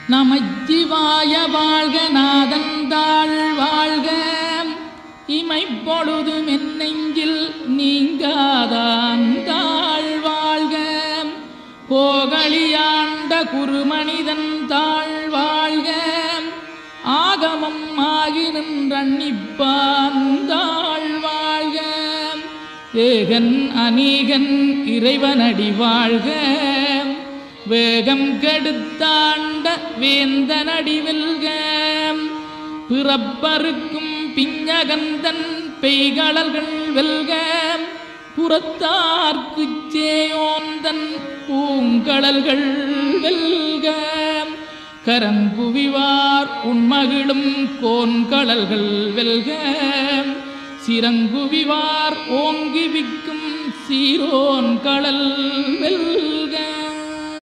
நமச்சிவாய வாழ்க நாதந்தாள் வாழ்க இமைப்பொழுதும் என் நெஞ்சில் நீங்காதாந்தாள் வாழ்க கோகலியாண்ட குருமனிதன் தாழ் வாழ்க ஆகமம் ஆகி நின்றன்னிப்பாந்தாள் வாழ்க ஏகன் அநீகன் இறைவனடி வாழ்க வேகம் கெடுத்தாண்ட வேந்தனடி வெல்க பிறப்பருக்கும் பிஞகந்தன் பெய்களல்கள் வெல்க புறத்தார்க்குச் சேயோந்தன் பூங்கடல்கள் வெல்க கரங்குவிவார் உண்மகிழும் கோன்கடல்கள் வெல்க சிறங்குவிவார் ஓங்கி விக்கும் சீரோன் கடல் வெல்க